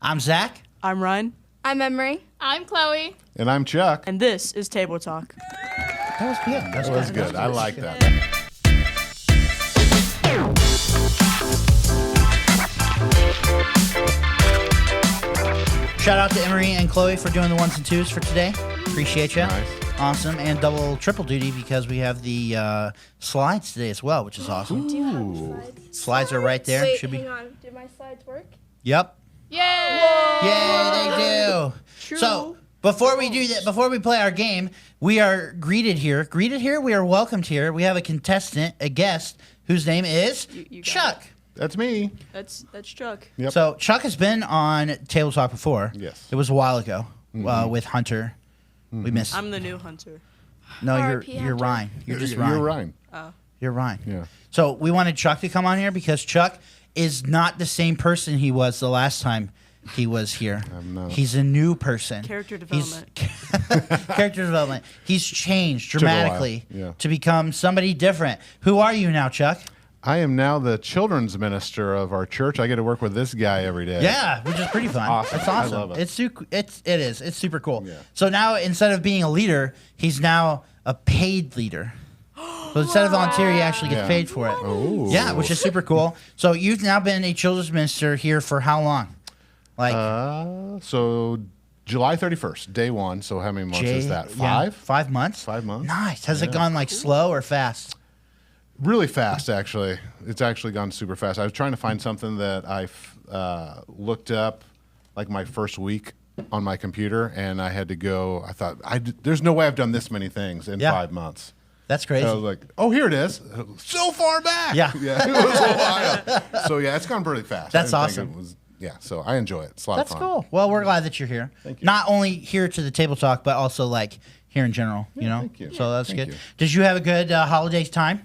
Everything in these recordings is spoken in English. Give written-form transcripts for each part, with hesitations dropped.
I'm Zach. I'm Ryan. I'm Emery. I'm Chloe. And I'm Chuck. And this is Table Talk. That was good. That was good. I like that. Shout out to Emery and Chloe for doing the ones and twos for today. Appreciate you. Nice. Awesome. And triple duty because we have the slides today as well, which is awesome. Do you have slides? Slides are right there. Wait, Should be. hang on. Did my slides work? Yep. Yay! Yay, they do. True. So before we do that, before we play our game, we are greeted here. We are welcomed here. We have a contestant, a guest, whose name is You got Chuck. That's me. That's Chuck. Yep. So Chuck has been on Table Talk before. Yes. It was a while ago with Hunter. We missed. I'm the new hunter. No, R.I.P. you're Hunter. Ryan. You're just Ryan. You're Ryan. You're Ryan. Yeah. So we wanted Chuck to come on here because Chuck is not the same person he was the last time he was here. I'm not. He's a new person. Character development. Character development. He's changed Took a while, dramatically yeah. to become somebody different. Who are you now, Chuck? I am now the children's minister of our church. I get to work with this guy every day. Yeah, which is pretty fun. Awesome. It's awesome. I love it. It's super cool. Yeah. So now instead of being a leader, he's now a paid leader. So instead of volunteer, he actually gets Yeah. paid for it. Ooh. Yeah, which is super cool. So you've now been a children's minister here for how long? Like So July 31st, day one. So how many months is that? yeah, 5? 5 months. 5 months. Nice. Has it Yeah. gone like slow or fast? Really fast, actually. It's actually gone super fast. I was trying to find something that I looked up like my first week on my computer, and I had to go. I thought, there's no way I've done this many things in Yeah. 5 months. That's crazy. I was like, oh, here it is. So far back. Yeah. It was a while. So, yeah, it's gone pretty fast. That's I didn't think awesome. it was, yeah, so I enjoy it. It's a lot That's of fun. cool. Well, we're glad that you're here. Thank you. Not only here to the Table Talk, but also like here in general. You know. thank you. So that's Thank good. you. Did you have a good holiday time?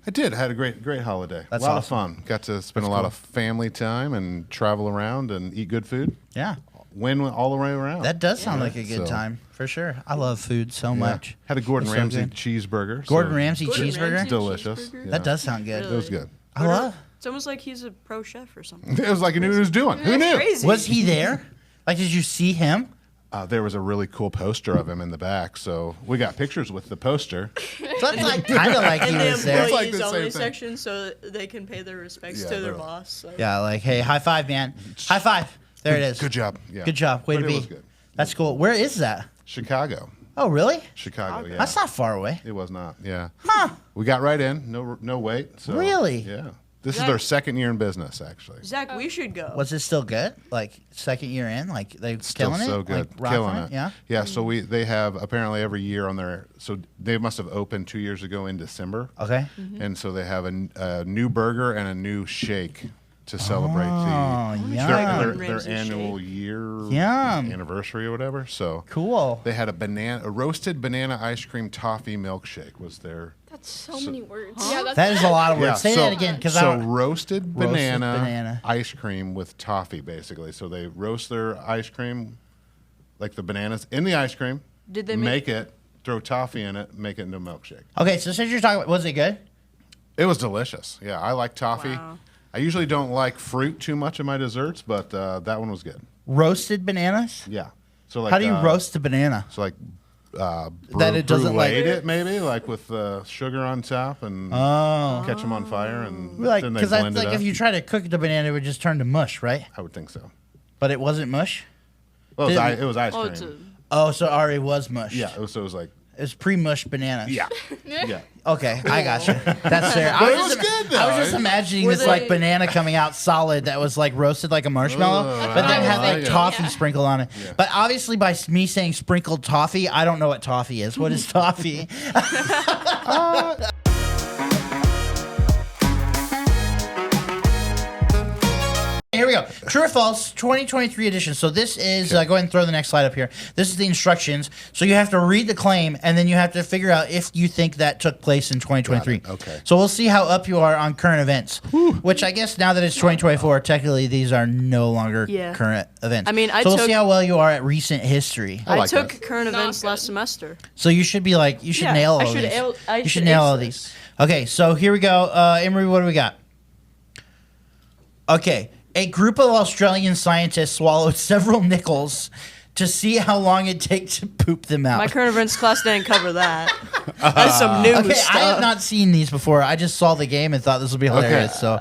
I did. I had a great holiday. That's a lot awesome. of fun. Got to spend a lot of family time and travel around and eat good food. Yeah. Win all the way around. That does sound Yeah, like a good so, time for sure. I love food so yeah. much. Had a Gordon It's so Ramsay good. cheeseburger. Gordon so Ramsay Gordon cheeseburger. Ramsay? Delicious. Cheeseburger? Yeah. That does sound good. It was good. I love. It's almost like he's a pro chef or something. It was like he knew what he was doing. Who knew? Crazy. Was he there? Like, did you see him? There was a really cool poster of him in the back, so we got pictures with the poster. So that's like kind of like he In the was there. It's like employees the same only thing. section, so they can pay their respects Yeah, to their they're- boss. So. Yeah, like, hey, high five, man. High five. There it is. Good job. Yeah. Good job. Way But to it be. was good. That's cool. Where is that? Chicago. Oh, really? Chicago, yeah. That's not far away. It was not, yeah. Huh. We got right in. No wait. So, Really? Yeah. This is Zach- their second year in business, actually. Zach, we should go. Was it still good? Like second year in, like they Still killing so it, good, like, rocking killing it. Yeah. Yeah. So they have apparently every year on their. So they must have opened 2 years ago in December, Okay. and so they have a new burger and a new shake to celebrate Oh, the yum. try their, Gordon their Ramsay annual shake. year Yum. anniversary or whatever. So Cool. they had a roasted banana ice cream toffee milkshake was their. That's so many words. Yeah, that's That is a lot of words. Yeah, Say so- that again, because so I don't. roasted banana, banana. ice cream with toffee, basically. So they roast their ice cream, like the bananas, in the ice cream. Did they make it? Throw toffee in it, make it into a milkshake. Okay, so since you're talking about, was it good? It was delicious. Yeah, I like toffee. Wow. I usually don't like fruit too much in my desserts, but that one was good. Roasted bananas? Yeah. So like, How do you roast a banana? So like, That it doesn't like- bruleed it maybe like with sugar on top and Oh. catch them on fire and Like, then they because blend like it up. if you try to cook the banana, it would just turn to mush, right? I would think so. But it wasn't mush. Well, Did- it was ice Oh, cream. it's a, Oh, so it already was mush. Yeah, it was like It was pre-mushed bananas. yeah. Okay, I got you. That's fair. But it was good, though. I was just imagining Were this like they- banana coming out solid that was like roasted like a marshmallow, Ugh. but then I had was like thinking, toffee yeah. sprinkled on it. Yeah. But obviously, by me saying sprinkled toffee, I don't know what toffee is. What is toffee? Here we go. True or false, 2023 edition. So this is, go ahead and throw the next slide up here. This is the instructions. So you have to read the claim, and then you have to figure out if you think that took place in 2023. Got it. Okay. So we'll see how up you are on current events, which I guess now that it's 2024, technically these are no longer Yeah. current events. I mean, I so we'll took- see how well you are at recent history. I I like took that. current Not events good. last semester. So you should be like, you should Yeah, nail all I of should these. I You should nail all ace these. this. Okay, so here we go. Emery, what do we got? Okay, A group of Australian scientists swallowed several nickels to see how long it takes to poop them out. My current events class didn't cover that. That's some new Okay, stuff. I have not seen these before. I just saw the game and thought this would be hilarious. So,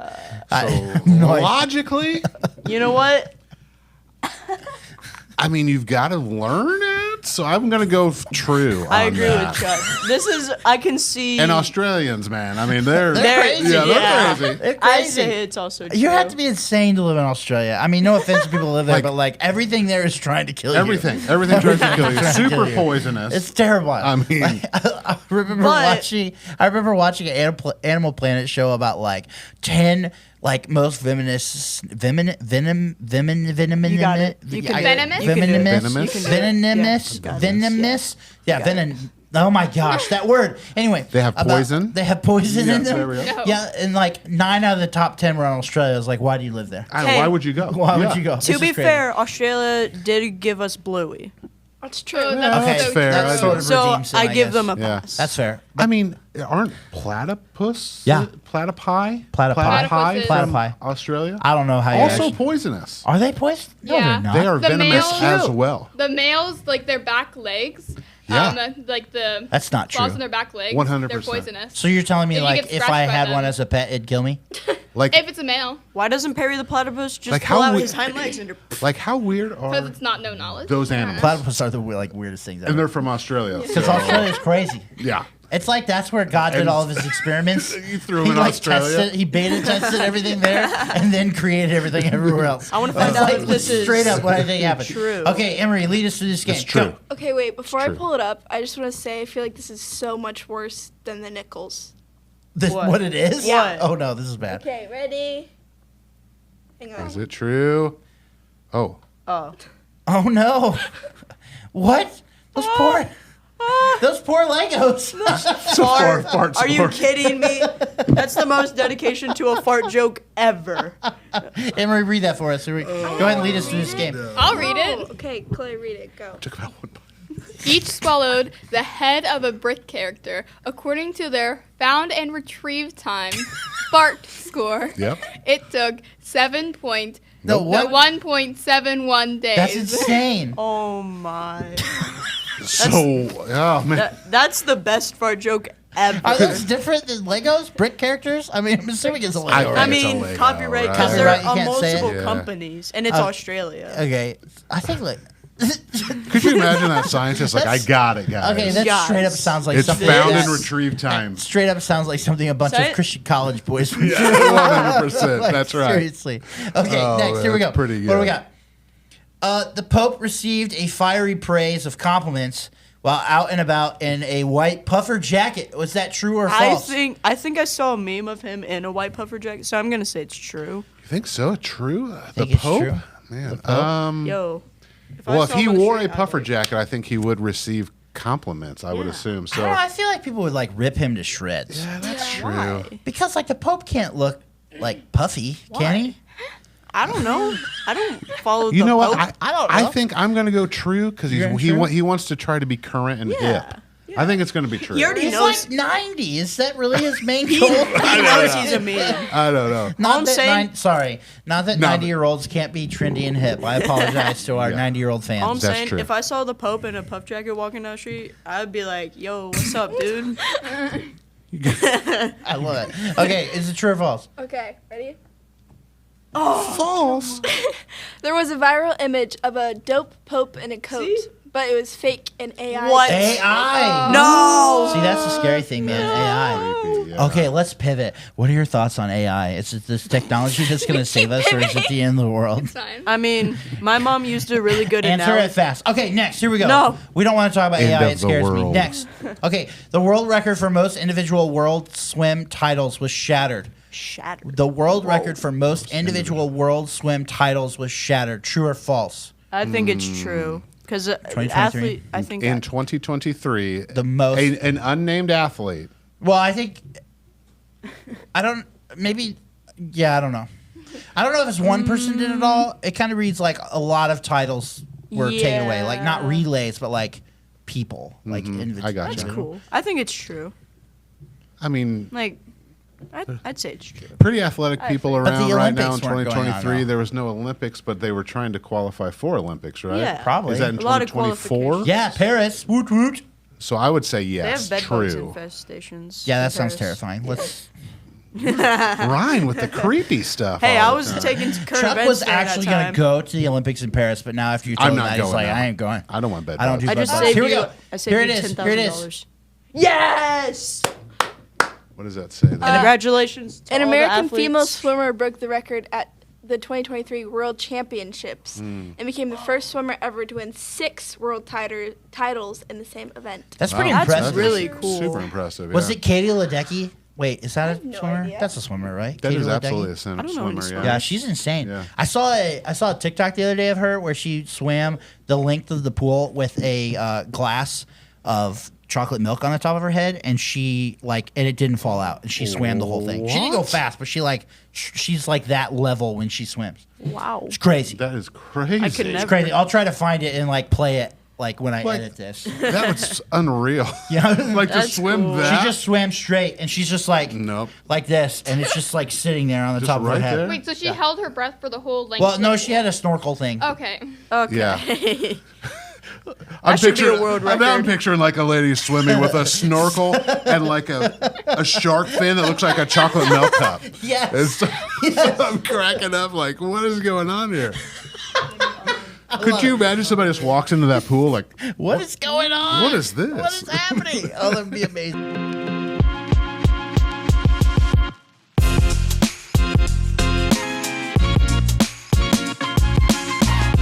Logically, You know what? I mean, you've got to learn it. So I'm going to go true. I on agree that. with Chuck. This is, I can see. And Australians, man. I mean, they're crazy. Yeah, they're Yeah. crazy. They're I crazy. say it's also true. You have to be insane to live in Australia. I mean, no offense to people who live there, Like- but like everything there is trying to kill you. Everything tries to kill you. Trying to Super kill you. poisonous. It's terrible. I mean- I remember But- watching an Animal Planet show about like 10 like most venomous You got it. You can do it. Venomous? You can do it. Venomous? You can do it. venomous Yeah, venomous yeah venom. Oh my gosh, that word. Anyway, They have poison? They have poison in Yes, them. there we go. No. Yeah, and like 9 out of the top 10 were in Australia. I was like, why do you live there? I don't know, Hey. why would you go? Why Yeah. would you go? To This be is crazy. fair, Australia did give us Bluey. That's true. Okay, That's that's so fair. true. That's sort of So redeems it, I give guess. them a Yeah. pass. That's fair. I mean, aren't platypus? Yeah. Platypi? Platypi. Platypuses. from Platypi. Australia? I don't know how you Also actually- poisonous. Are they poisonous? No, Yeah. they're not. They are The venomous males- as Cute. well. The males, like their back legs, Yeah. like the That's not claws true. on their back legs, 100%. they're poisonous. So you're telling me If you like get if scratched I by had them. one as a pet, it'd kill me? Like, If it's a male, Why doesn't Perry the platypus just Like, pull how out we- his hind legs and like how weird because are it's not no knowledge. those animals? Platypus are the like weirdest things And ever. they're from Australia. Because so- Australia's crazy. Yeah. It's like that's where God did And- all of his experiments. You threw 'em he in like Australia? tested, he beta tested everything there, and then created everything everywhere else. I wanna find That's out like if this is straight up what I think happened. true. Okay, Emery, lead us through this game. It's true. Go. Okay, wait. Before I True. pull it up, I just want to say I feel like this is so much worse than the nickels. What? What? it is? Yeah. Oh no, this is bad. Okay, ready? Hang on. Is it true? Oh. Oh. Oh no. What? Those poor Legos. Fart Are you sport. kidding me? That's the most dedication to a fart joke ever. Emery, read that for us. Go ahead and lead us through this game. I'll read it. Okay, Clay, read it. Go. Took about one bite. Each swallowed the head of a brick character according to their found and retrieved time fart score. Yep. It took 1.71 days. That's insane. Oh my. So, oh man. That's the best fart joke ever. Are those different than Legos? Brick characters? I mean, I'm assuming it's a Lego. I right? I It's a mean, Lego, copyright right? because Copyright, there you are can't say it? multiple Yeah. companies, and it's Uh, Australia. Okay, I think like. Could you imagine that scientist like, I got it, guys. Okay, that Guys. straight up sounds like it's something. found that- and retrieved time. Straight up sounds like something a bunch Say of it. Christian college boys would do. 100%. Like, That's right. Seriously. Okay, Oh, next. Here we go. that's pretty What do we good. got? The Pope received a fiery praise of compliments while out and about in a white puffer jacket. Was that true or false? I think I saw a meme of him in a white puffer jacket, so I'm gonna say it's true. You think so? True? think The it's Pope? true. Man. Pope? Yo. Well, if saw he him on the wore street, a I'd puffer like- jacket, I think he would receive compliments, I would Yeah. assume. I So, don't know. I feel like people would like rip him to shreds yeah, that's true. Why? because like the Pope can't look like puffy, can he? I don't know. I don't follow. You the know what? Pope. I don't I know. think I'm going to go true because You're going he true? he wants to try to be current and Yeah, hip. I think it's going to be true. He already He's knows. like 90. Is that really his main goal? He knows he's a meme. I don't know. Not I'm that saying- not that No. 90-year-olds can't be trendy and hip. I apologize to our Yeah. 90-year-old All I'm fans. That's saying, true. if I saw the Pope in a puff jacket walking down the street, I'd be like, "Yo, what's up, dude?" I love it. Okay, is it true or false? Okay, ready? False. There was a viral image of a dope pope in a coat, See? but it was fake and AI. What? AI. No. See, that's the scary thing, man. AI. Creepy, yeah. Okay, let's pivot. What are your thoughts on AI? Is it this technology that's going to save us, or is it the end of the world? It's fine. I mean, my mom used a really good Answer analogy. it fast. Okay, next. Here we go. No. We don't want to talk about End AI. of It the scares me. world. Next. Okay, the world record for most individual World Swim titles was shattered. Shattered. The world record for most individual World Swim titles was shattered. True or false? I think it's true because 2023? athlete. I think In 2023, The most. an unnamed athlete. Well, I think. I don't. Maybe. Yeah, I don't know. I don't know if it's one person did it all. It kind of reads like a lot of titles were taken away. Like not Yeah. relays, but like people. Like individuals. I gotcha. that's cool. I think it's true. I mean, Like, I'd say it's true. Pretty athletic people But the around right now in Olympics weren't going on, 2023. though. There was no Olympics, but they were trying to qualify for Olympics, right? Yeah. Probably. Is that in A lot of 2024? qualifications. Yeah, Paris. Woot woot. So I would say They yes, have bedbugs true. infestations. Yeah, in that sounds Paris. terrifying. Let's. Ryan with the creepy stuff. Hey, all I the was time. taking current Chuck events was during that actually going time. to go to the Olympics in Paris, but now after you told I'm him not that, he's going like, now. I ain't going. I don't want bed I don't do bugs. I just bedbugs. saved Here we you. go. I saved Here you it is. $10,000. Here it is. Yes! What does that say? there? Congratulations to An all the American athletes. female swimmer broke the record at the 2023 World Championships Hmm. and became the first swimmer ever to win 6 world titles in the same event. That's pretty Wow, impressive. that's really cool. Super impressive. Was yeah. it Katie Ledecky? Wait, is that have a no swimmer? idea. That's a swimmer, right? That Katie is Ledecky? absolutely a I don't know any swimmer. Yeah, Yeah. she's insane. Yeah. I saw a TikTok the other day of her where she swam the length of the pool with a glass of chocolate milk on the top of her head, and and it didn't fall out, and she swam the whole thing. She didn't go What? fast, but she's like that level when she swims. Wow. It's crazy. That is crazy. I could It's never. crazy. I'll try to find it and like play it like when I Like- edit this. That was unreal. Yeah. Like to That's swim cool. that. She just swam straight, and she's just like Nope. like this, and it's just like sitting there on the Just top of her right head. there? Wait, so she held her breath for the whole length? Well, of no, the she pool? had a snorkel thing. Okay. Okay. Yeah. That should be a world now I'm record. picturing like a lady swimming with a snorkel and like a shark fin that looks like a chocolate milk cup. Yes. It's, I'm cracking up like, what is going on here? Could you imagine somebody just walks into that pool like, What is going on? what is this? What is happening? Oh, that would be amazing.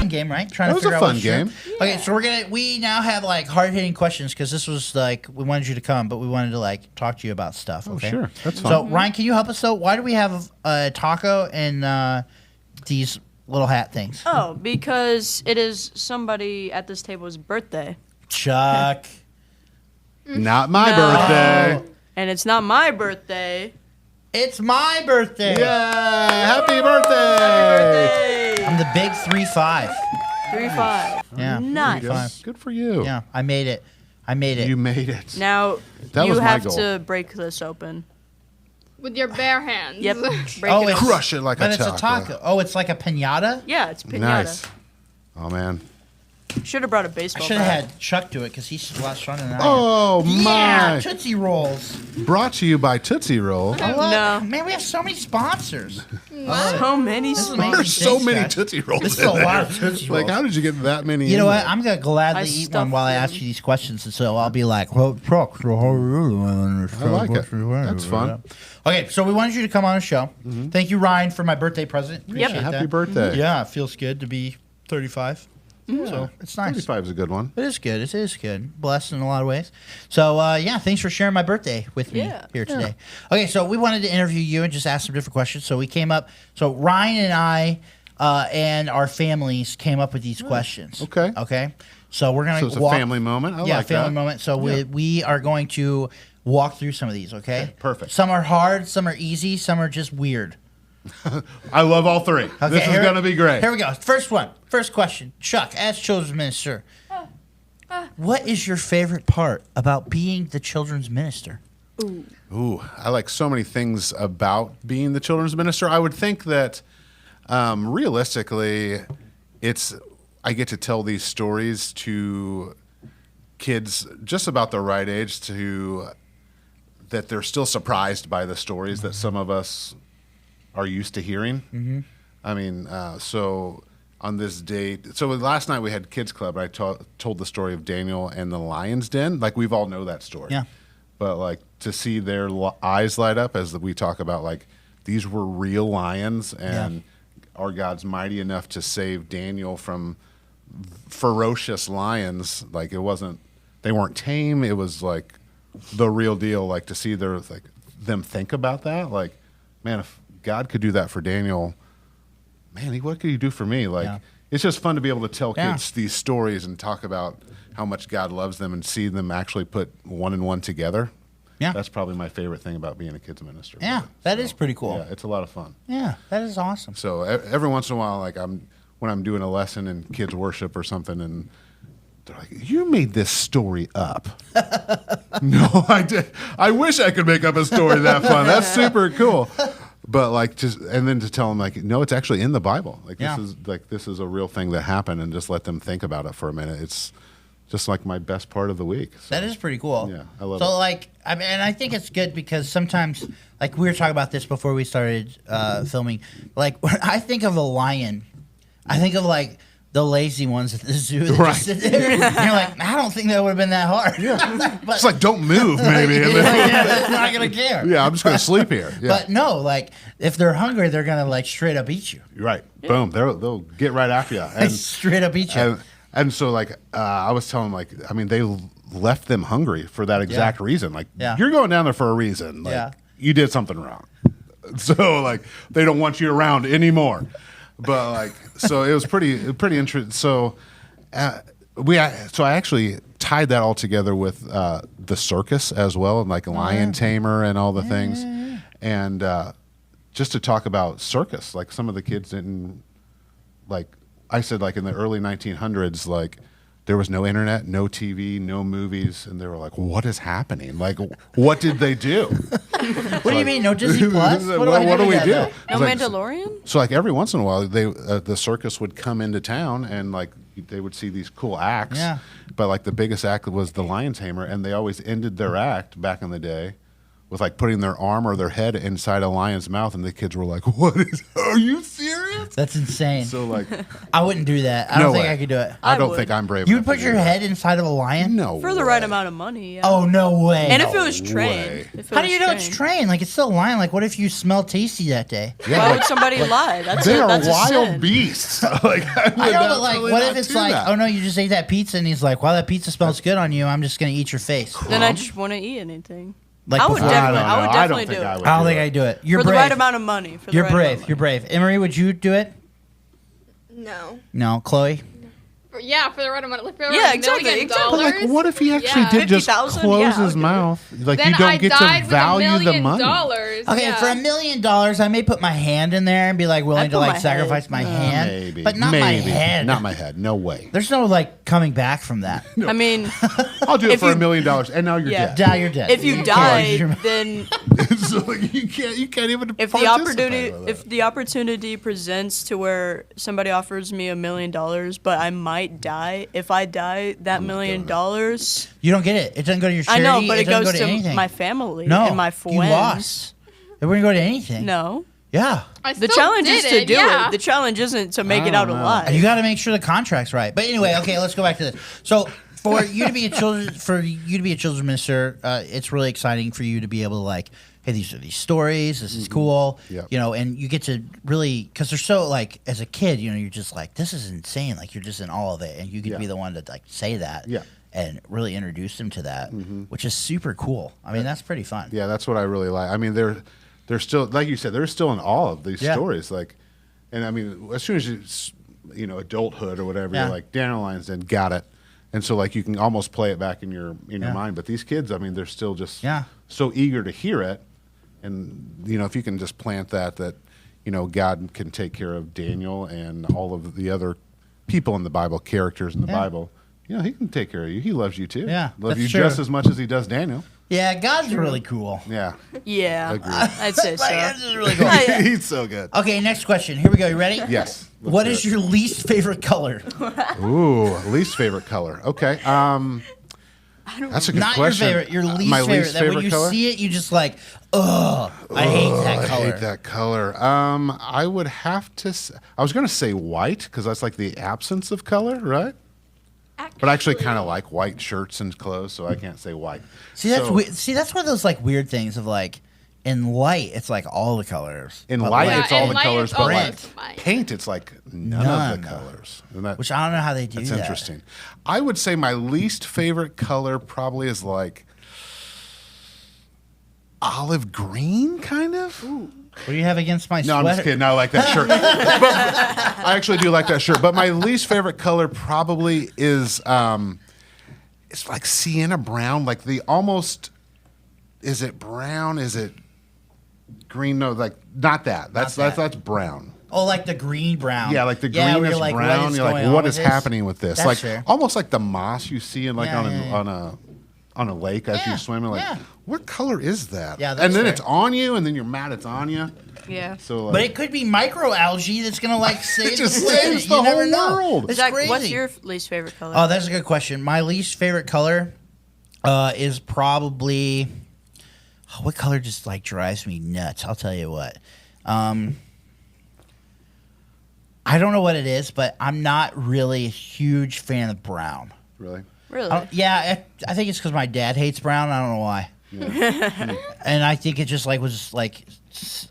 Game, right? Trying That to was figure a out fun what's true. game. Okay, so we now have like hard hitting questions because this was like we wanted you to come, but we wanted to like talk to you about stuff. Okay, sure. That's So fun. Ryan, can you help us though? Why do we have a taco and these little hat things? Oh, because it is somebody at this table's birthday. Chuck. Not my No. birthday. And it's not my birthday. It's my birthday. Yeah. Happy birthday. Hey! I'm the big 3-5. 3-5. Yeah. Nice. Good. 3-5. Good for you. Yeah, I made it. I made it. You made it. Now, That you was my have goal. to break this open. With your bare hands. Yep. Break Oh, it it's- open. Crush it like But a it's taco. a taco. Oh, it's like a pinata? Yeah, it's pinata. Nice. Oh man. Should have brought a I baseball should have bat. had Chuck do it because he's a lot stronger than I am. Oh Yeah, my. Tootsie Rolls. Brought to you by Tootsie Roll. I love, No. Man, we have so many sponsors. So many This is sweets. amazing. There's so Thanks, many guys. Tootsie Rolls. This is in a lot there. of Tootsie Rolls. Like, how did you get that many? You in know what? there? I'm gonna gladly I eat one stuffed while I them. ask you these questions, and so I'll be like, "Well, Chuck, so how are you doing?" I like it. That's fun. Okay, so we wanted you to come on a show. Thank you, Ryan, for my birthday present. Appreciate Yep. Happy that. birthday. Yeah, it feels good to be 35. So it's nice. 35 is a good one. It is good. It is good. Blessed in a lot of ways. So, yeah, thanks for sharing my birthday with me Yeah. here today. Okay, so we wanted to interview you and just ask some different questions. So we came up. So Ryan and I and our families came up with these questions. Okay. Okay. So we're gonna So it's a walk, family moment. I yeah, like family that. moment. So Yeah. we are going to walk through some of these. Okay. perfect. Some are hard. Some are easy. Some are just weird. I love all three. Okay, This is here- going to be great. Here we go. First one. First question. Chuck, as children's minister, what is your favorite part about being the children's minister? Ooh, I like so many things about being the children's minister. I would think that realistically, I get to tell these stories to kids just about the right age that they're still surprised by the stories that some of us are used to hearing. Mm-hmm. I mean, so on this date, so last night we had kids club. I told the story of Daniel and the lion's den. Like, we've all know that story. Yeah. But like to see their eyes light up as we talk about, like, these were real lions, and our God's mighty enough to save Daniel from ferocious lions. Like, they weren't tame. It was like the real deal. Like, to see them think about that. Like, man, if God could do that for Daniel, man, what could he do for me? Like, Yeah. it's just fun to be able to tell Yeah. kids these stories and talk about how much God loves them and see them actually put one and one together. Yeah. That's probably my favorite thing about being a kids minister. Yeah, that is pretty cool. Yeah, it's a lot of fun. Yeah, that is awesome. So every once in a while, like when I'm doing a lesson in kids worship or something, and They're like, you made this story up. No, I did. I wish I could make up a story that fun. That's super cool. But like, just and then to tell them like, no, it's actually in the Bible. Like this is a real thing that happened, and just let them think about it for a minute. It's just like my best part of the week. So, that is pretty cool. Yeah, I love it. So like, I mean, and I think it's good because sometimes, like we were talking about this before we started filming. Like when I think of a lion, I think of like the lazy ones at the zoo that just sit there. And you're like, I don't think that would have been that hard. Yeah. But, It's like, don't move, maybe. they're not gonna care. Yeah, I'm just gonna sleep here. Yeah. But no, like if they're hungry, they're gonna like straight up eat you. Right. Boom. They'll get right after you. They straight up eat you. And so like I was telling them, like, I mean, they left them hungry for that exact reason. Like you're going down there for a reason. Like you did something wrong. So like they don't want you around anymore. But like, so it was pretty interesting. So I actually tied that all together with the circus as well, and like Lion Tamer and all the things, and just to talk about circus. Like some of the kids didn't like. I said like in the early 1900s, like there was no internet, no TV, no movies, and they were like, "What is happening? Like, what did they do?" What do you mean, no Disney Plus? What do we do? No Like, Mandalorian? so like every once in a while, the circus would come into town and like they would see these cool acts. Yeah. But like the biggest act was the Lion Tamer, and they always ended their act back in the day with like putting their arm or their head inside a lion's mouth, and the kids were like, "What is? Are you serious?" That's insane. So like, I wouldn't do that. I don't think I could do it. I don't would. think I'm brave. You enough would to put do your that. head inside of a lion? No. For the right amount of money, yeah. Oh, no way. And if it was No trained. way. If it How do was you know it's trained? Like, it's still a lion. Like, what if you smell tasty that day? Yeah, Why like, would somebody lie? That's they a, are that's a wild sin. beasts. Like, I know, but like, what if it's like, oh no, you just ate that pizza, and he's like, wow, that pizza smells good on you. I'm just gonna eat your face. Then I just wouldn't eat anything. Like I would before- definitely, I I would don't definitely think do I it. would. I don't think I'd do it. You're For the brave. right amount of money. For the You're right amount brave. of You're brave. Emery, would you do it? No. No. Chloe? Yeah, for the right amount. Like, for the Yeah, right exactly, $1 million exactly. But like, what if he actually Yeah. did just 50,000? close Yeah, I his would do it. mouth? Like Then you don't I get died to with value $1 the million. money. Okay, yeah. for $1 million, I may put my hand in there and be like willing I'd to put like my sacrifice head. my hand, Maybe, but not my maybe. head. Not my head. No way. There's no like coming back from that. I mean, I'll do it If for you- $1 million, and now you're Yeah. dead. Now you're dead. if you can't died, use your- then So like, you can't even. if the participate opportunity with if that. the opportunity presents to where somebody offers me $1 million, but I might die. If I die, that $1 million, you don't get it. It doesn't go to your I charity. know, but it doesn't goes go to to anything. my family no, and my friends. you lost. It wouldn't go to anything. No, Yeah. I the still challenge did is to do yeah. it. The challenge isn't to make I it out don't know. alive. You got to make sure the contract's right. But anyway, okay, let's go back to this. So for you to be a children's minister, it's really exciting for you to be able to like, hey, these are these stories. This is cool. Yep. You know, and you get to really because they're so like as a kid, you know, you're just like this is insane. Like you're just in all of it, and you could be the one to like say that. Yeah. And really introduce them to that, which is super cool. I mean, that's pretty fun. Yeah, that's what I really like. I mean, they're still, like you said, they're still in awe of these Yeah. stories. Like, and I mean, as soon as you know, adulthood or whatever, Yeah. you're like, Dandelions Den, got it. And so like you can almost play it back in your Yeah. mind. But these kids, I mean, they're still just Yeah. so eager to hear it. And you know, if you can just plant that you know, God can take care of Daniel and all of the other people in the Bible, characters in the Yeah. Bible. You know, he can take care of you. He loves you too. Yeah, loves that's you true. just as much as he does Daniel. Yeah, God's really cool. Yeah, Yeah, Agreed. I'd say so. Like, this is really cool. he's so good. Okay, next question. Here we go. You ready? Yes. let's What do is it. your least favorite color? Ooh, least favorite color? Okay. That's a good Not question. your favorite. Your least My favorite. least That favorite when you color? see it, you just like, ugh, I hate that color. I hate that color. I would have to. I was going to say white because that's like the absence of color, right? But I actually kind of like white shirts and clothes, so I can't say white. See, that's So, weird. See, that's one of those like weird things of like, in light, it's like all the colors. In But, light, like, it's all in the light, colors, it's but all like the white. paint, it's like none None. of the colors. And that, which I don't know how they do that's that. interesting. I would say my least favorite color probably is like olive green, kind of. What do you have against my No, sweater? I'm just kidding. I like that shirt. But I actually do like that shirt. But my least favorite color probably is it's like sienna brown. Like the almost, is it brown? Is it green? No, like not that. That's that. that's brown. Oh, like the green brown. Yeah, like the where greenish you're like, brown. You're like, on what with is this? happening with this? That's Like fair. almost like the moss you see in like Yeah, on a lake as Yeah, you swim. Like, yeah. what color is that? Yeah, that's and then fair. it's on you, and then you're mad it's on you. Yeah. So, like, But it could be microalgae that's gonna like save just the planet. saves You the never whole know. world. It's Zach, crazy. what's your least favorite color? Oh, that's a good question. My least favorite color is probably what color just like drives me nuts. I'll tell you what. I don't know what it is, but I'm not really a huge fan of brown. really? really? I think it's because my dad hates brown. I don't know why. And I think it just like was like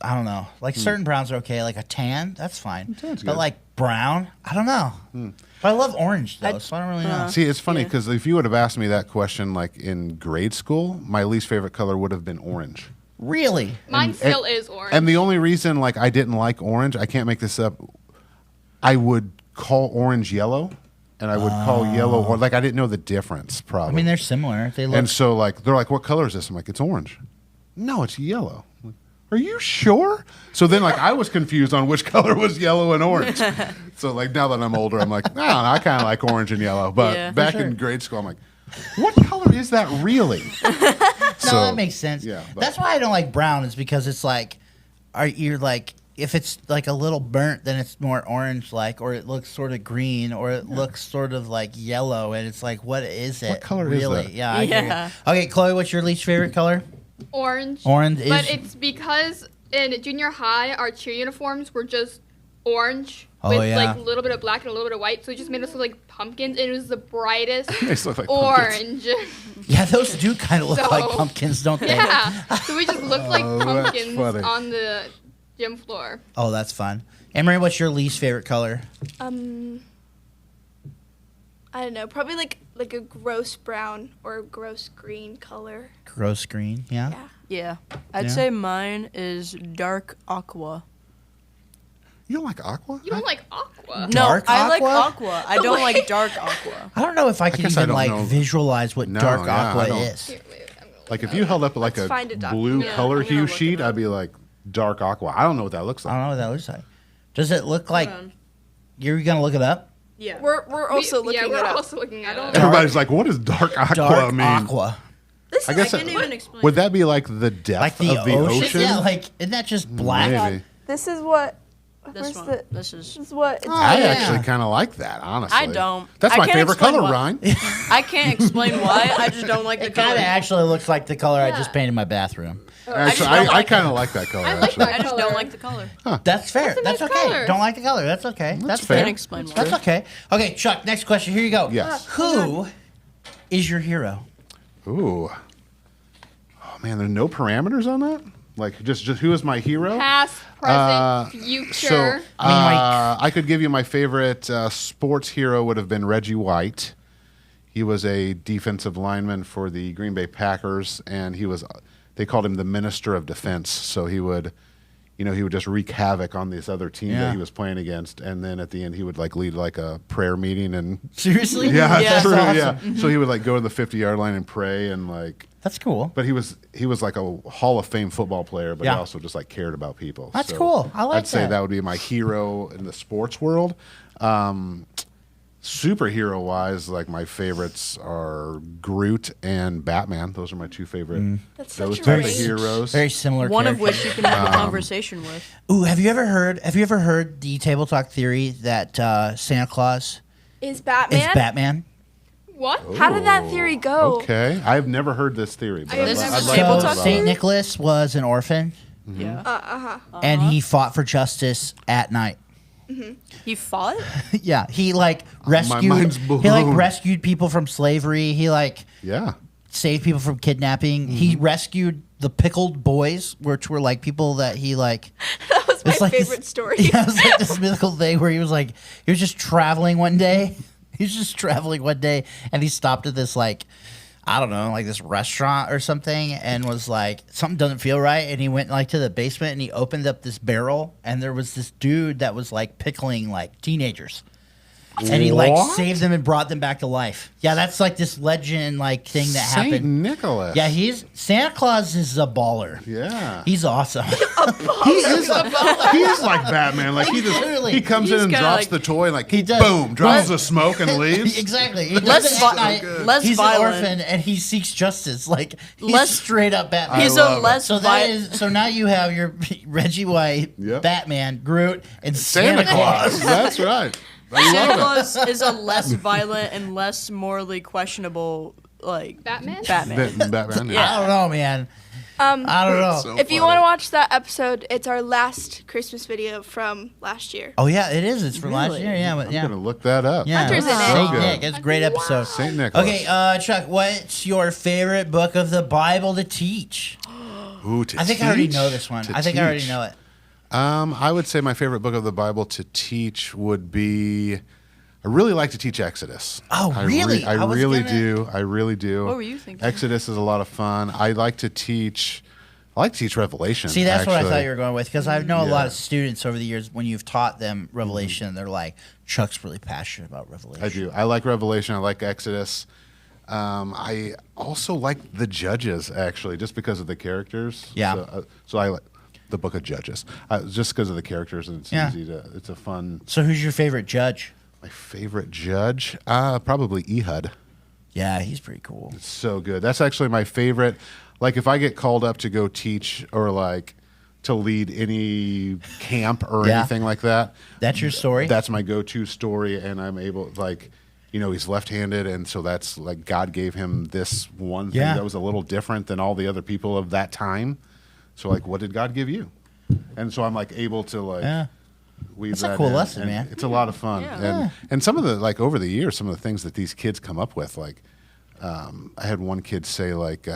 I don't know. Like certain browns are okay. Like a tan, that's fine. Tan's But good. like brown, I don't know. But I love orange though, so I don't really know. See, it's funny Yeah. because if you would have asked me that question like in grade school, my least favorite color would have been orange. Really? Mine still is orange. And the only reason like I didn't like orange, I can't make this up. I would call orange yellow, and I would call yellow or like I didn't know the difference. Probably. I mean, they're similar. They look. and so like they're like, "What color is this?" I'm like, "It's orange." No, it's yellow. I'm like, are you sure? So then like I was confused on which color was yellow and orange. So like now that I'm older, I'm like, no, I kind of like orange and yellow. But Yeah. back For sure. in grade school, I'm like, what color is that really? No, that makes sense. Yeah, but- That's why I don't like brown. Is because it's like, you're like, if it's like a little burnt, then it's more orange like, or it looks sort of green, or it looks sort of like yellow, and it's like, what is it? What color is really? that? Yeah. I hear you. Yeah. Okay, Chloe, what's your least favorite color? orange. Orange is. But it's because in junior high, our cheer uniforms were just orange Oh, with yeah. like a little bit of black and a little bit of white. So it just made us look like pumpkins. And it was the brightest They just look like pumpkins. orange. Yeah, those do kind of look So- like pumpkins, don't they? yeah. So we just looked like Oh, that's pumpkins funny. on the gym floor. Oh, that's fun. Emery, what's your least favorite color? I don't know. Probably like a gross brown or a gross green color. Gross green. Yeah. Yeah. Yeah. I'd Yeah. say mine is dark aqua. You don't like aqua? You don't like aqua. Dark no, I like aqua? aqua. I don't like dark aqua. I don't know if I can guess I even don't like know. visualize what No, dark yeah, aqua I don't. is. Here, wait, I'm gonna look Like it if you up. held up like Let's a find a blue document. color I'm gonna hue look it sheet, up. I'd be like dark aqua. I don't know what that looks I like. don't know what that looks like. Does it look like? on. You're gonna look it up? Yeah. We're also looking yeah, we're it up. also looking at it. Everybody's like, what does dark aqua Dark mean? aqua. This I is guess I can't even explain. would that be like the depth Like the, of the ocean? Yeah, like isn't that just black? Maybe. this is what. This where's one. the- This is. This is what. It's I yeah. actually kind of like that, honestly. I don't. That's I my can't favorite explain color, why. Ryan. I can't explain why. I just don't like the It kind color. of actually looks like the color I just painted my bathroom. Actually, don't I like kind of like that color. I like actually. that I just color. don't like the color. That's fair. That's a That's nice okay. color. Don't like the color. That's okay. That's fair. fair. Can't explain why. That's okay. Okay, Chuck. Next question. Here you go. Yes. Who is your hero? Ooh. Oh man, there's no parameters on that. Like just who is my hero? Past, present, future. So I mean, like- I could give you my favorite sports hero would have been Reggie White. He was a defensive lineman for the Green Bay Packers, and they called him the Minister of Defense. So he would just wreak havoc on this other team Yeah. that he was playing against, and then at the end he would like lead like a prayer meeting and Seriously? yeah, Yeah. it's true, That's yeah. awesome. So he would like go to the 50-yard line and pray and like. That's cool. But he was like a Hall of Fame football player, but Yeah. he also just like cared about people. That's cool. I like I'd say that. that would be my hero in the sports world. Superhero wise, like my favorites are Groot and Batman. Those are my two favorite. That's Those such a type of range. heroes. Very similar. One of characters. which you can have a conversation with. Ooh, have you ever heard the table talk theory that Santa Claus Is is Batman? Batman? What? How did that theory go? Okay, I've never heard this theory. But have I'd, never I'd seen like table to talk know about Saint it. Nicholas was an orphan, Yeah. and he fought for justice at night. He fought? Yeah, he like rescued. mind's He like blown. rescued people from slavery. He like Yeah. saved people from kidnapping. He rescued the pickled boys, which were like people that he like. That was my It's like this- favorite story. Yeah, it was like this mythical thing where he was just traveling one day. And he stopped at this like, I don't know, like this restaurant or something, and was like, something doesn't feel right, and he went like to the basement and he opened up this barrel, and there was this dude that was like pickling like teenagers. And he like What? saved them and brought them back to life. Yeah, that's like this legend like thing that Saint happened. Nicholas. Yeah, Santa Claus is a baller. Yeah. He's awesome. He is like Batman. Like Literally. he comes in He's and kinda drops like- the toy and like He does. boom, drops But- the smoke and leaves. Exactly. He Less does it vi- at night. less He's violent. an orphan and he seeks justice. Like he's Less- straight up Batman. He's love a it. less So so now you have your Reggie White, Yep. Batman, Groot, and Santa Claus. That's right. I Santa love it. Claus is a less violent and less morally questionable like Batman? Batman. Yeah. I don't know, man. I don't know. So If you funny. want to watch that episode, it's our last Christmas video from last year. Oh yeah, it is. It's from last Really? year. Yeah, but I'm yeah. gonna look that up. Yeah, Hunter's in it. Saint So Nick. good. It's a great episode. Saint Nicholas. Okay, Chuck, what's your favorite book of the Bible to teach? Ooh, to I think I already teach? know this one. To I think I already teach. know it. I would say my favorite book of the Bible to teach would be. I really like to teach Exodus. Oh, really? I I was really gonna- do. I really do. What were you thinking? Exodus is a lot of fun. I like to teach Revelation. See, that's what I actually. thought you were going with because I know a lot Yeah. of students over the years when you've taught them Revelation, they're like, Chuck's really passionate about Revelation. I do. I like Revelation. I like Exodus. I also like the Judges, actually, just because of the characters. Yeah. So I like the Book of Judges, just because of the characters, and it's Yeah. easy to. It's a fun. So who's your favorite judge? My favorite judge, probably Ehud. Yeah, he's pretty cool. So good. That's actually my favorite. Like if I get called up to go teach or like to lead any camp or Yeah. anything like that, That's your story? that's my go-to story, and I'm able like. He's left-handed, and so that's like God gave him this one thing Yeah. that was a little different than all the other people of that time. So like, what did God give you? And so I'm like able to like Yeah. weave That's a that cool in, lesson, and man. It's a lot of fun, Yeah. and some of the like over the years, some of the things that these kids come up with, like I had one kid say like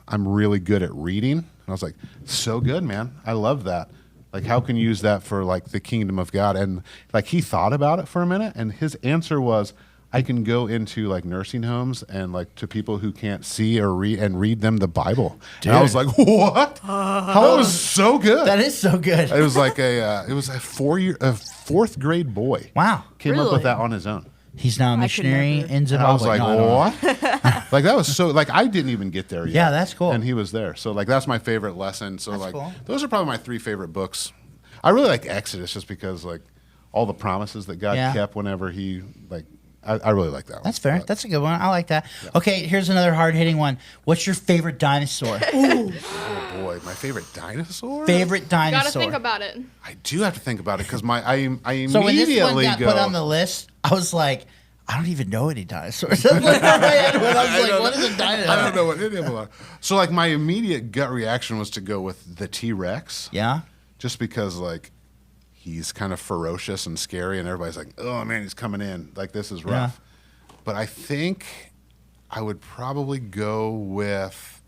I'm really good at reading, and I was like, so good, man. I love that. Like, how can you use that for like the kingdom of God? And like he thought about it for a minute, and his answer was, I can go into like nursing homes and like to people who can't see or read and read them the Bible. And I was like, what? That was so good. That is so good. It was like a fourth grade boy. Wow. Came up Really? with that on his own. He's now a could missionary never. in And I was Zimbabwe. like, No, I don't know. what? Like that was so like I didn't even get there yet. Yeah, that's cool. And he was there. So like that's my favorite lesson. So That's like cool. those are probably my three favorite books. I really like Exodus just because like all the promises that God Yeah. kept whenever he like I really like that one. That's fair. But- That's a good one. I like that. Okay, here's another hard-hitting one. What's your favorite dinosaur? oh boy, my favorite dinosaur? Favorite You dinosaur. gotta think about it. I do have to think about it because I immediately So when this one got go put on the list, I was like, I don't even know any dinosaurs. I was like, what is a dinosaur? I don't know what any of them are. So like my immediate gut reaction was to go with the T-Rex. Yeah. Just because like he's kind of ferocious and scary, and everybody's like, "Oh man, he's coming in! Like this is rough." But I think I would probably go with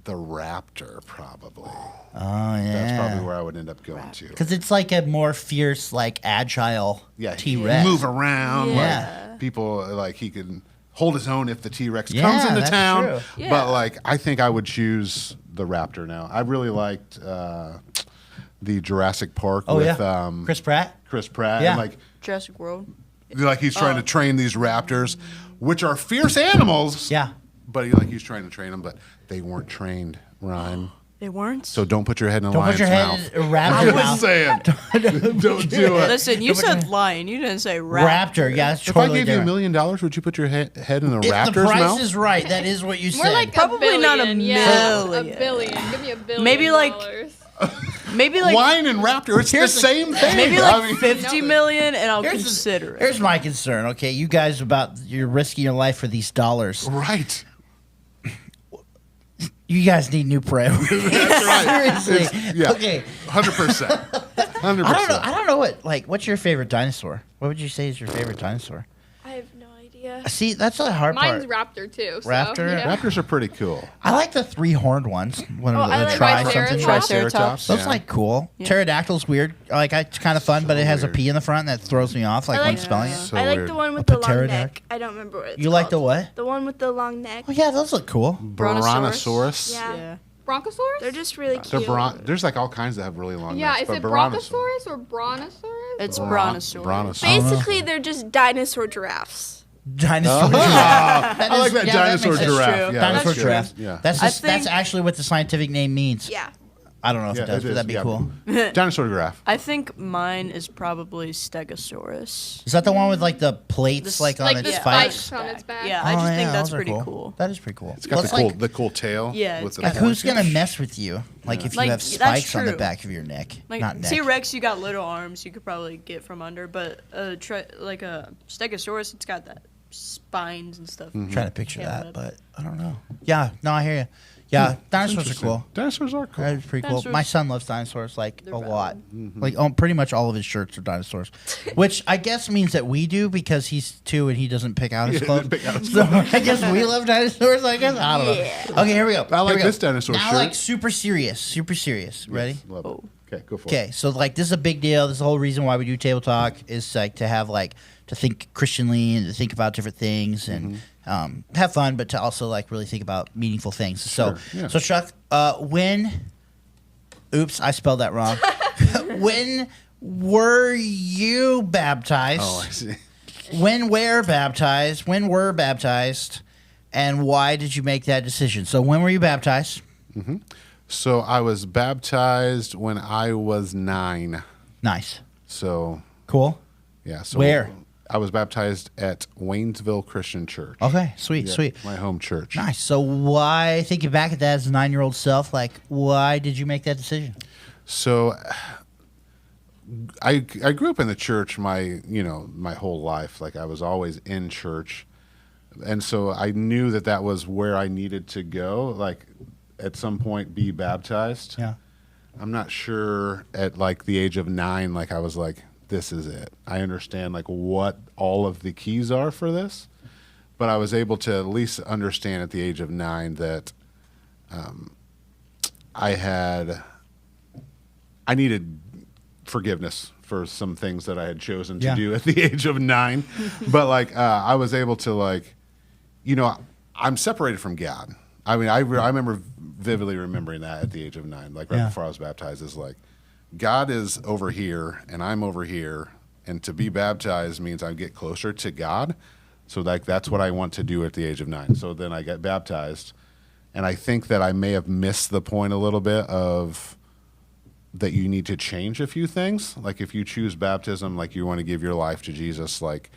the raptor. Probably Oh yeah. that's probably where I would end up going to. Because it's like a more fierce, like agile Yeah, T-Rex. move around. Yeah. Like, people like he can hold his own if the T-Rex Yeah, comes into that's town. true. Yeah. But like I think I would choose the raptor now. I really liked the Jurassic Park Oh with yeah. Chris Pratt. Chris Pratt. Yeah. And like Jurassic World. he's trying to train these raptors, which are fierce animals. Yeah. But he's trying to train them, but they weren't trained, Ryan. They weren't. So don't put your head in a Don't lion's put your head mouth. in a I'm raptor's just mouth. saying. Don't do it. Listen, you said lion. You didn't say Raptor. Yeah, that's If I totally gave you $1 different. million, would you put your head in a If the raptor's price mouth? is right, that is what you More said. like Probably a billion. not a Yeah, million. a billion. Give me a billion. Maybe like- dollars. Maybe like Lion and raptor, it's the Here's the- same thing. maybe I like mean, 50 million, and I'll Here's the- consider it. Here's my concern. Okay, you guys you're risking your life for these dollars. right. You guys need new prey. That's right. Seriously. Yeah. Okay. 100%. 100%. I don't know what's your favorite dinosaur? What would you say is your favorite dinosaur? I have no idea. See, that's the hard Mine's part. raptor too. So, Raptor? Yeah. Raptors are pretty cool. I like the three-horned ones. One of I the like tri something. Triceratops. Triceratops. Those yeah. like cool. Yeah. Pterodactyl's weird. Like it's kind of fun, but it has weird. a P in the front that throws me off. Like I when like- spelling it. So I like weird. the one with A the long pterodactyl? neck. I don't remember what it's You like the called. what? The one with the long neck. Oh yeah, those look cool. Brontosaurus. Yeah. Yeah. Bronchosaurus? They're just really So cute. there's like all kinds that have really long Yeah, necks. is but it Bronchosaurus or Brontosaurus? It's brontosaurus. Brontosaurus. Basically, they're just dinosaur giraffes. Dinosaur. I like that dinosaur makes sense. giraffe. True. Yeah, Dinosaur that's true. giraffe. Yeah. That's think- actually what the scientific name means. Yeah. I don't know if Yeah, it does, it but that'd is, be yeah. cool. Dinosaur giraffe. I think mine is probably Stegosaurus. Is that the one with like the plates The like on like its the spikes? spikes on its back. Yeah, I Oh, just yeah, think that's those are pretty cool. That is pretty cool. It's got Well, the cool tail. Yeah, with it's the Like, got who's horns. gonna mess with you? Like if you Like, have that's spikes on the true. back of your neck, Like not neck. T-Rex, you got little arms you could probably get from under, but like a Stegosaurus, it's got that spines and stuff. I'm trying to picture Yeah, that, but- but I don't know. Yeah, no, I hear you. Yeah, dinosaurs are Interesting. cool. Dinosaurs are cool. That's pretty cool. Dinosaurs- My son loves dinosaurs like They're a lot. Mm-hmm. Like pretty much all of his shirts are dinosaurs, which I guess means that we do because he's 2 and he doesn't pick out his He clothes. doesn't pick out his So I guess we love dinosaurs. I guess I don't know. Okay, here we go. I like Here we go. this dinosaur now, shirt. like super serious. Ready? Love it. Oh. Okay, go for it. Okay, so like this is a big deal. This is the whole reason why we do table talk is like to have like to think Christianly and to think about different things and have fun, but to also like really think about meaningful things. So, Sure, yeah. so Chuck, oops, I spelled that wrong. When were you baptized? Oh, I see. When were baptized, and why did you make that decision? So when were you baptized? So I was baptized when I was 9. Nice, So cool. yeah. So Where? I was baptized at Waynesville Christian Church. Okay, sweet, Yeah, sweet. My home church. Nice. So why, thinking back at that as a 9-year-old self, like why did you make that decision? So I grew up in the church my whole life. Like I was always in church. And so I knew that was where I needed to go, like at some point be baptized. Yeah. I'm not sure at like the age of 9, like I was like, this is it. I understand like what all of the keys are for this, but I was able to at least understand at the age of 9 that I needed forgiveness for some things that I had chosen to Yeah. do at the age of 9. But like I was able to like, I'm separated from God. I mean, I remember vividly remembering that at the age of 9, like right Yeah. before I was baptized, is like, God is over here and I'm over here, and to be baptized means I get closer to God. So like that's what I want to do at the age of 9. So then I get baptized, and I think that I may have missed the point a little bit of that you need to change a few things. Like if you choose baptism, like you want to give your life to Jesus, like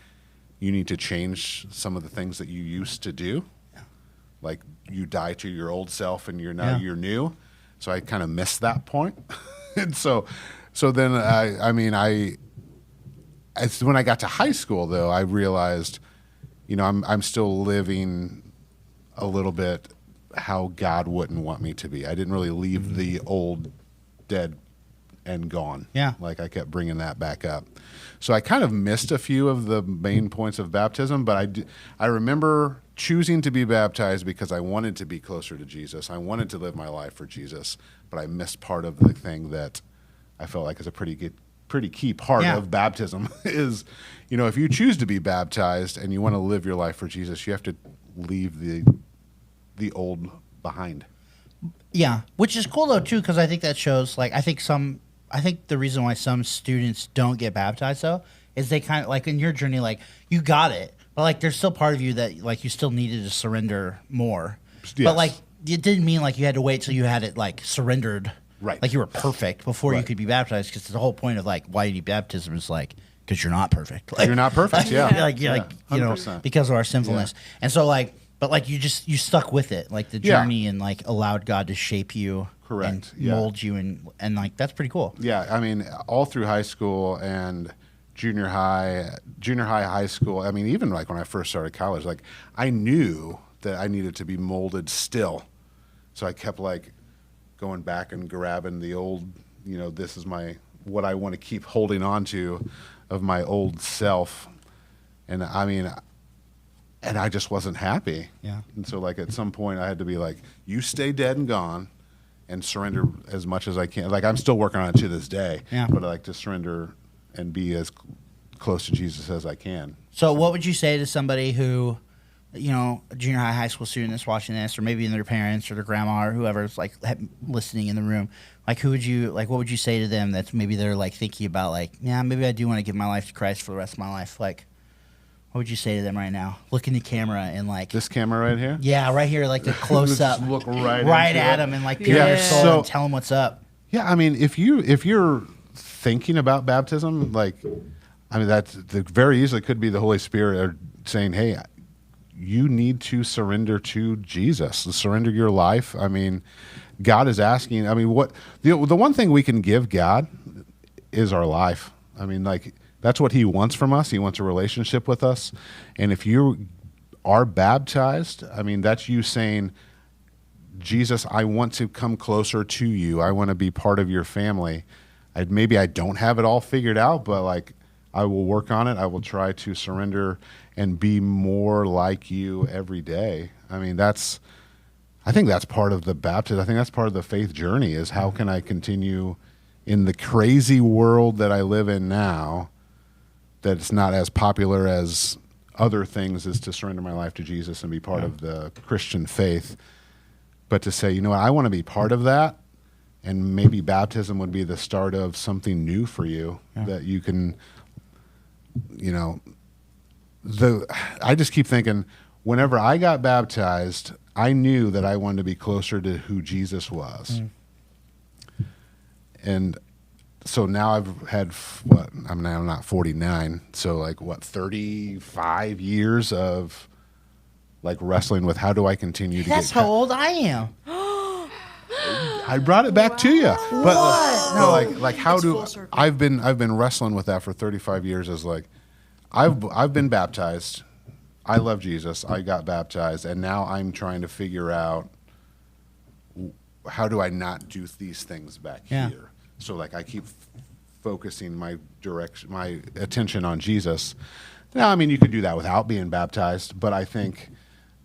you need to change some of the things that you used to do. Like you die to your old self and you're now Yeah. you're new. So I kind of missed that point. And so then when I got to high school though, I realized, I'm still living a little bit how God wouldn't want me to be. I didn't really leave the old dead and gone. Yeah. Like I kept bringing that back up. So I kind of missed a few of the main points of baptism, but I remember choosing to be baptized because I wanted to be closer to Jesus. I wanted to live my life for Jesus, but I missed part of the thing that I felt like is a pretty key part Yeah. of baptism is, if you choose to be baptized and you want to live your life for Jesus, you have to leave the old behind. Yeah, which is cool though too, because I think that shows like I think the reason why some students don't get baptized though is they kind of like in your journey like you got it, but like there's still part of you that like you still needed to surrender more. Yes. But like it didn't mean like you had to wait till you had it like surrendered, Right. Like you were perfect before you Right. could be baptized. Because the whole point of like why you need baptism is like because you're not perfect. Like, You're not perfect, yeah. you're like 100%. because of our sinfulness, and so like. But like you stuck with it, like the Yeah. journey, and like allowed God to shape you, Correct, and yeah. mold you, and like that's pretty cool. Yeah, I mean, all through high school and junior high, high school. I mean, even like when I first started college, like I knew that I needed to be molded still. So I kept like going back and grabbing the old, this is what I want to keep holding on to of my old self. And I mean, and I just wasn't happy. Yeah. And so like at some point I had to be like, you stay dead and gone and surrender as much as I can. Like I'm still working on it to this day. Yeah. But I like to surrender and be as close to Jesus as I can. So what would you say to somebody who a junior high school student that's watching this, or maybe their parents or their grandma or whoever's like listening in the room, like what would you say to them that's maybe they're like thinking about like, yeah, maybe I do want to give my life to Christ for the rest of my life. Like, what would you say to them right now? Look in the camera and like This camera right here? yeah, right here, like the close up, Just look right at into them and like pure Yeah. their soul So- and tell them what's up. Yeah, I mean, if you're thinking about baptism, like, I mean, that's very easily could be the Holy Spirit saying, "Hey, you need to surrender to Jesus, surrender your life." I mean, God is asking. I mean, what the one thing we can give God is our life. I mean, like that's what He wants from us. He wants a relationship with us, and if you are baptized, I mean, that's you saying, Jesus, I want to come closer to you. I want to be part of your family. Maybe I don't have it all figured out, but like I will work on it. I will try to surrender and be more like you every day. I mean, I think that's part of the baptism. I think that's part of the faith journey is how can I continue in the crazy world that I live in now that it's not as popular as other things is to surrender my life to Jesus and be part of the Christian faith. But to say, you know what, I want to be part of that, and maybe baptism would be the start of something new for you that you can, I just keep thinking, whenever I got baptized, I knew that I wanted to be closer to who Jesus was. And so now I've had, I'm not 49, so like 35 years of like wrestling with how do I continue to That's get how old I am. I brought it back to you. But What? like how It's do full circle. I've been wrestling with that for 35 years as like I've been baptized. I love Jesus. I got baptized and now I'm trying to figure out how do I not do these things back here. So like I keep focusing my attention on Jesus. Now, I mean, you could do that without being baptized, but I think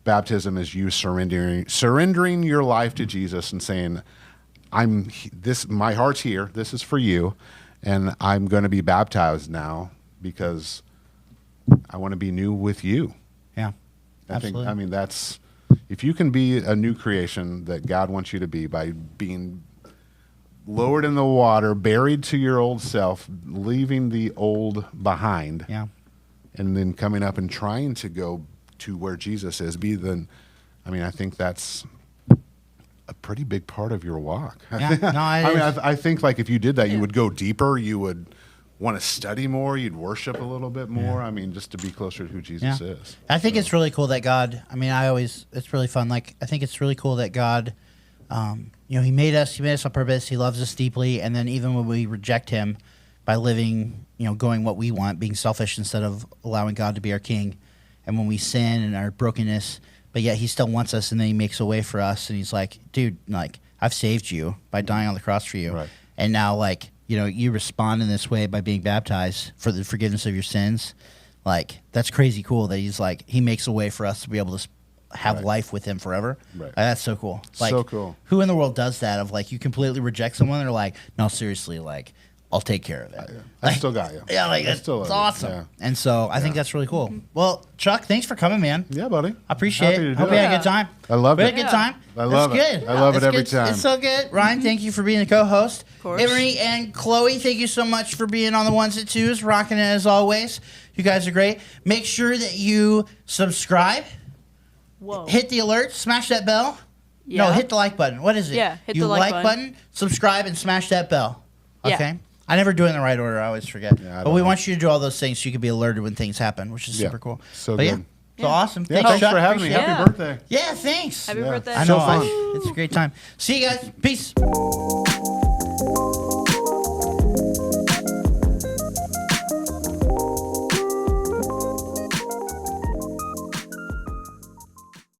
baptism is you surrendering your life to Jesus and saying, my heart's here. This is for you, and I'm going to be baptized now because I want to be new with you. Yeah, I mean, that's if you can be a new creation that God wants you to be by being lowered in the water, buried to your old self, leaving the old behind. Yeah. And then coming up and trying to go to where Jesus is, I think that's a pretty big part of your walk. Yeah, no, I think like if you did that, you would go deeper. You would want to study more. You'd worship a little bit more. I mean, just to be closer to who Jesus is. I think it's really cool that God, it's really fun. Like, I think it's really cool that God, He made us on purpose. He loves us deeply. And then even when we reject Him by living, going what we want, being selfish instead of allowing God to be our king. And when we sin and our brokenness, but yet He still wants us, and then He makes a way for us. And He's like, dude, like, I've saved you by dying on the cross for you. Right. And now, like, you respond in this way by being baptized for the forgiveness of your sins. Like, that's crazy cool that He's like, He makes a way for us to be able to have life with Him forever. Right. That's so cool. Like, So cool. Who in the world does that? Of like, you completely reject someone, and they're like, no, seriously, like, I'll take care of it. I still got you. Yeah, like, I it's still love you. awesome. Yeah. And so I think that's really cool. Well, Chuck, thanks for coming, man. Yeah, buddy. I appreciate Happy to it. do Hope you it. had a good time. I loved We it. had a good time. I love That's it. good. I love it It's every good. time. It's so good. Ryan, thank you for being the co-host. Of course. Emery and Chloe, thank you so much for being on the ones and twos, rocking it as always. You guys are great. Make sure that you subscribe, Whoa. hit the alert, smash that bell. No, Yeah. hit the like button. What is it? Yeah, hit you the like button. subscribe, and smash that bell. Yeah. Okay? I never do it in the right order. I always forget. Yeah, I but don't we know. want you to do all those things so you can be alerted when things happen, which is Yeah. super cool. So but good. Yeah. So awesome. Yeah, Thanks, thanks Chuck. for having me. Appreciate Happy it. birthday. Yeah, thanks. Happy Yeah. birthday. I So know. fun. It's a great time. See you guys. Peace.